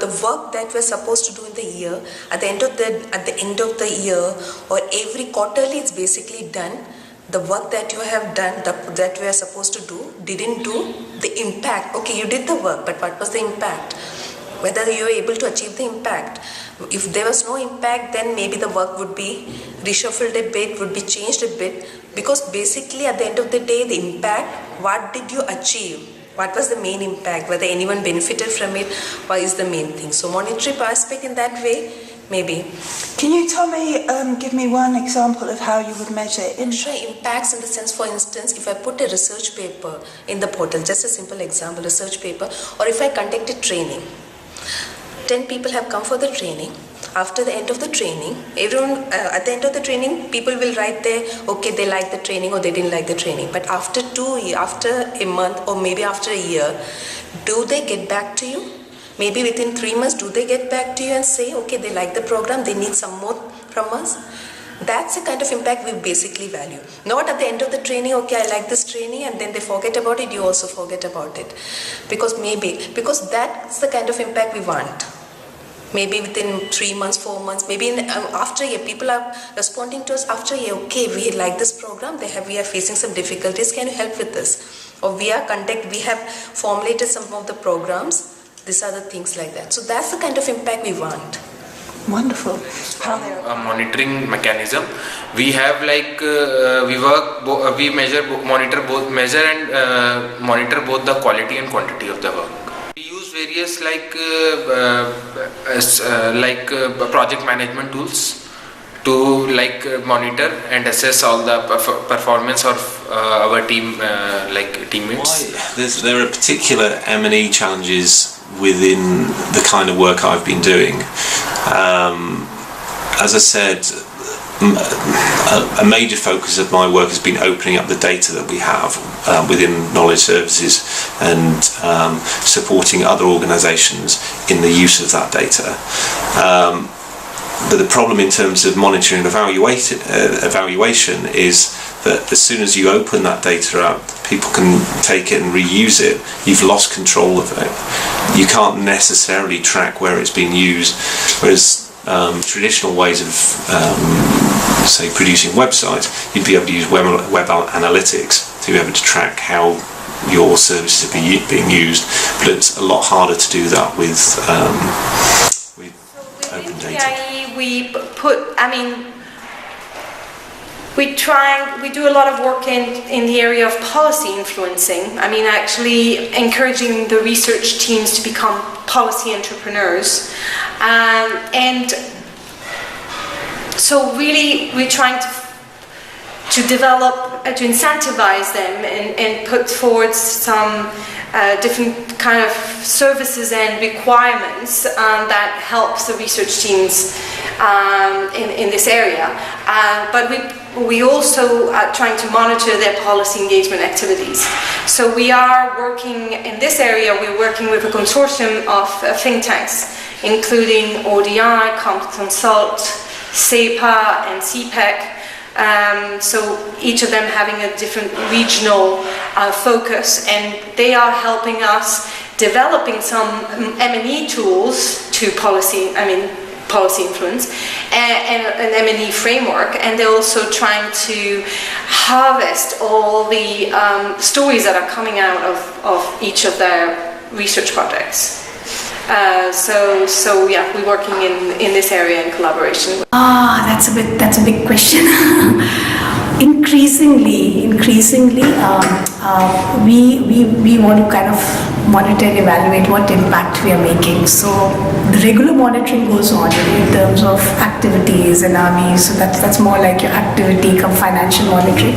the work that we're supposed to do in the year, at the end of the year or every quarterly, it's basically done. The work that you have done, that we are supposed to do, didn't do the impact. Okay, you did the work, but what was the impact? Whether you were able to achieve the impact. If there was no impact, then maybe the work would be reshuffled a bit, would be changed a bit, because basically at the end of the day, the impact, what did you achieve? What was the main impact? Whether anyone benefited from it, what is the main thing? So monetary aspect in that way, maybe. Can you tell me, give me one example of how you would measure impacts in the sense, for instance, if I put a research paper in the portal, just a simple example, research paper, or if I conduct a training, 10 people have come for the training. After the end of the training, everyone, at the end of the training, people will write there, okay, they like the training or they didn't like the training. But after a month or maybe after a year, do they get back to you? Maybe within 3 months, do they get back to you and say, okay, they like the program, they need some more from us? That's the kind of impact we basically value. Not at the end of the training, okay, I like this training, and then they forget about it, you also forget about it. Because that's the kind of impact we want. Maybe within 3 months, 4 months, maybe after a year, people are responding to us after a year, okay, we like this program, we are facing some difficulties, can you help with this? Or we have formulated some of the programs, these are the things like that. So that's the kind of impact we want. Wonderful. A monitoring mechanism. We have we measure and monitor both the quality and quantity of the work. We use various project management tools to monitor and assess all the performance of our teammates. There are particular M&E challenges within the kind of work I've been doing. As I said, a major focus of my work has been opening up the data that we have within knowledge services and supporting other organisations in the use of that data. But the problem in terms of monitoring and evaluation is that as soon as you open that data up, people can take it and reuse it. You've lost control of it. You can't necessarily track where it's been used, whereas traditional ways of, say, producing websites, you'd be able to use web analytics to be able to track how your services are being used, but it's a lot harder to do that with open data. We do a lot of work in the area of policy influencing. Actually encouraging the research teams to become policy entrepreneurs. And so really we're trying to develop, to incentivize them and put forward some different kind of services and requirements that helps the research teams in this area. But we also are trying to monitor their policy engagement activities. So we are working in this area, we're working with a consortium of think tanks, including ODI, Consult, SEPA and CPEC. So each of them having a different regional focus, and they are helping us developing some M&E tools to policy influence and an M&E framework, and they're also trying to harvest all the stories that are coming out of each of their research projects. So yeah, we're working in this area in collaboration. That's a big question. Increasingly, we want to kind of monitor and evaluate what impact we are making. So the regular monitoring goes on in terms of activities and so that's more like your activity come financial monitoring.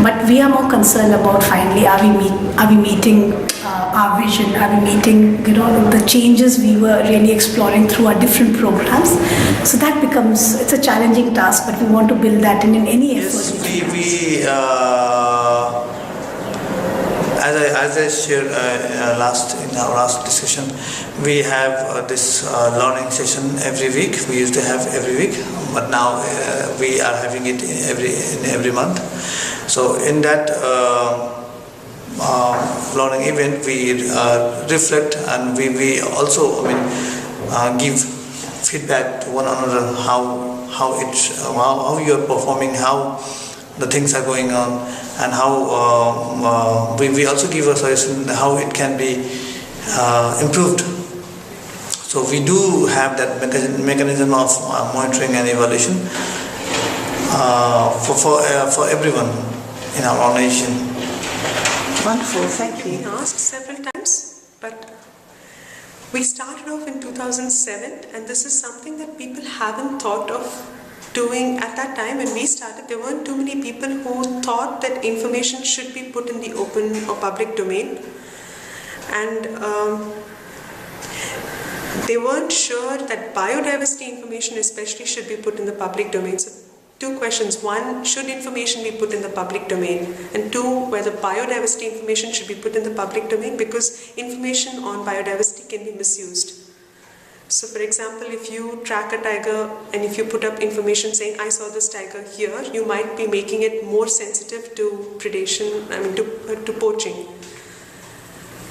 But we are more concerned about finally are we meeting our vision? Are we meeting the changes we were really exploring through our different programs? So that becomes, it's a challenging task, but we want to build that in any effort. Yes, as I shared in our last discussion, we have this learning session every week. We used to have every week, but now we are having it in every month. So in that learning event, we reflect, and we also give feedback to one another how you are performing, how the things are going on, and how we also give a suggestion how it can be improved. So we do have that mechanism of monitoring and evaluation for everyone in our organization. Wonderful, thank you. Been asked several times, but we started off in 2007, and this is something that people haven't thought of doing. At that time when we started, there weren't too many people who thought that information should be put in the open or public domain, and they weren't sure that biodiversity information especially should be put in the public domain. So two questions: one, should information be put in the public domain? And two, whether biodiversity information should be put in the public domain, because information on biodiversity can be misused. So for example, if you track a tiger and if you put up information saying, I saw this tiger here, you might be making it more sensitive to predation, to poaching.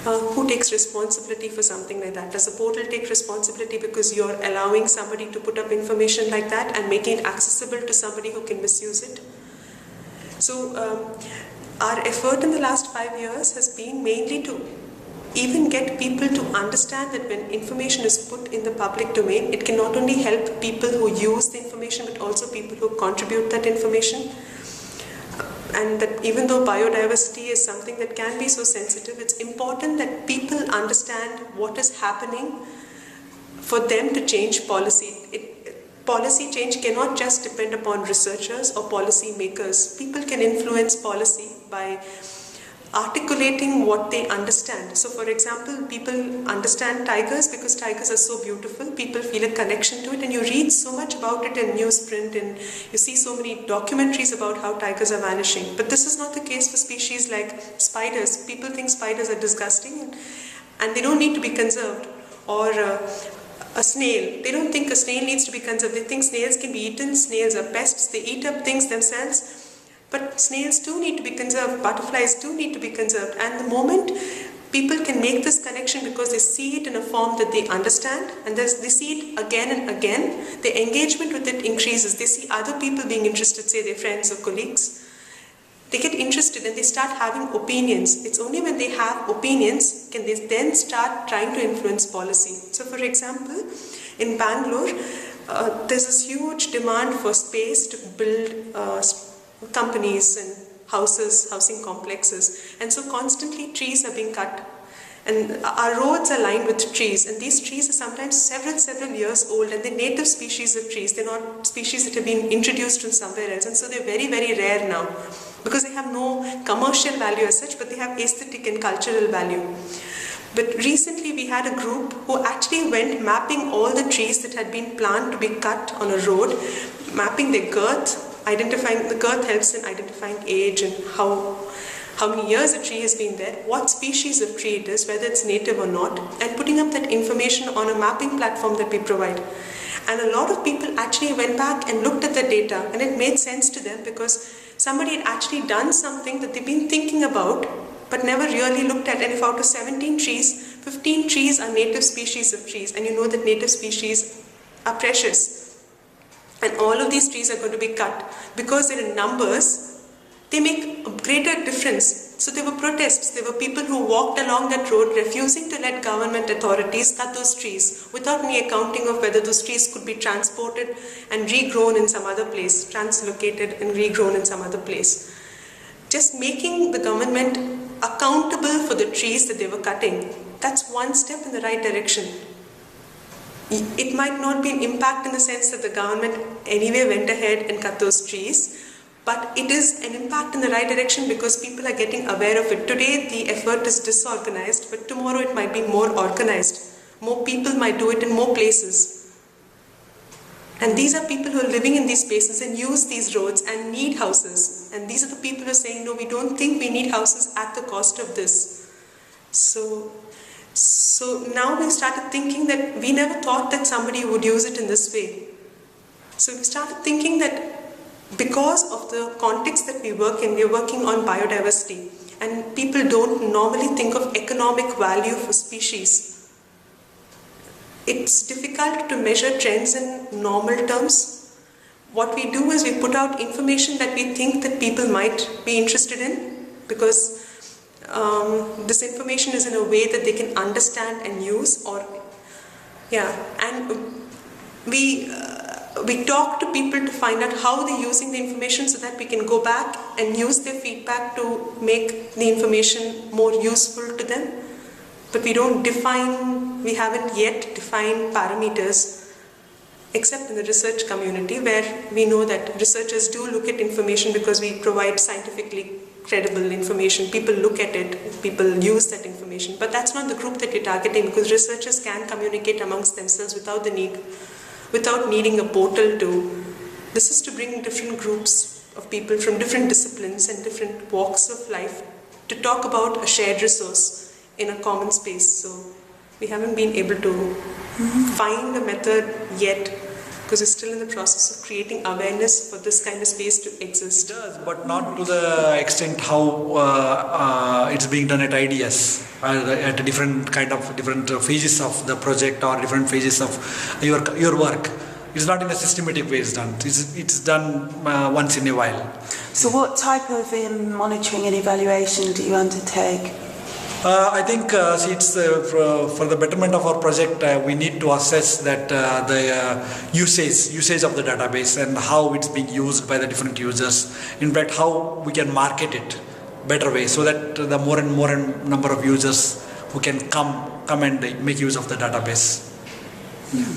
Who takes responsibility for something like that? Does the portal take responsibility because you're allowing somebody to put up information like that and making it accessible to somebody who can misuse it? So our effort in the last 5 years has been mainly to even get people to understand that when information is put in the public domain, it can not only help people who use the information, but also people who contribute that information. And that even though biodiversity is something that can be so sensitive, it's important that people understand what is happening for them to change policy. Policy change cannot just depend upon researchers or policy makers. People can influence policy by articulating what they understand. So for example, people understand tigers because tigers are so beautiful. People feel a connection to it, and you read so much about it in newsprint, and you see so many documentaries about how tigers are vanishing. But this is not the case for species like spiders. People think spiders are disgusting and they don't need to be conserved. Or a snail. They don't think a snail needs to be conserved. They think snails can be eaten. Snails are pests. They eat up things themselves. But snails too need to be conserved, butterflies too need to be conserved. And the moment people can make this connection because they see it in a form that they understand, and they see it again and again, the engagement with it increases. They see other people being interested, say their friends or colleagues. They get interested and they start having opinions. It's only when they have opinions can they then start trying to influence policy. So for example, in Bangalore, there's this huge demand for space to build companies and houses, housing complexes, and so constantly trees are being cut, and our roads are lined with trees, and these trees are sometimes several years old, and they're native species of trees. They're not species that have been introduced from somewhere else, and so they're very rare now because they have no commercial value as such, but they have aesthetic and cultural value. But recently we had a group who actually went mapping all the trees that had been planned to be cut on a road, mapping their girth. Identifying the girth helps in identifying age and how many years a tree has been there, what species of tree it is, whether it's native or not, and putting up that information on a mapping platform that we provide. And a lot of people actually went back and looked at the data, and it made sense to them because somebody had actually done something that they've been thinking about but never really looked at. And if out of 17 trees, 15 trees are native species of trees, and you know that native species are precious. And all of these trees are going to be cut because they're in numbers, they make a greater difference. So there were protests, there were people who walked along that road refusing to let government authorities cut those trees without any accounting of whether those trees could be transported and regrown in some other place, translocated and regrown in some other place. Just making the government accountable for the trees that they were cutting, that's one step in the right direction. It might not be an impact in the sense that the government anyway went ahead and cut those trees, but it is an impact in the right direction because people are getting aware of it. Today the effort is disorganized, but tomorrow it might be more organized. More people might do it in more places. And these are people who are living in these spaces and use these roads and need houses. And these are the people who are saying, no, we don't think we need houses at the cost of this. So now we started thinking that we never thought that somebody would use it in this way. So we started thinking that because of the context that we work in, we're working on biodiversity. and people don't normally think of economic value for species. It's difficult to measure trends in normal terms. What we do is we put out information that we think that people might be interested in, because this information is in a way that they can understand and use, and we talk to people to find out how they're using the information so that we can go back and use their feedback to make the information more useful to them. But we haven't yet defined parameters, except in the research community, where we know that researchers do look at information because we provide scientifically credible information. People look at it, people use that information. But that's not the group that we're targeting, because researchers can communicate amongst themselves without needing a portal to. This is to bring different groups of people from different disciplines and different walks of life to talk about a shared resource in a common space. So we haven't been able to find a method yet, because we're still in the process of creating awareness for this kind of space to exist. It does, but not to the extent how it's being done at IDS, at a different phases of the project or different phases of your work. It's not in a systematic way it's done. It's done once in a while. So what type of monitoring and evaluation do you undertake? I think it's for the betterment of our project, we need to assess that the usage of the database and how it's being used by the different users. In fact, how we can market it better way, so that the more and more number of users who can come and make use of the database. Yeah.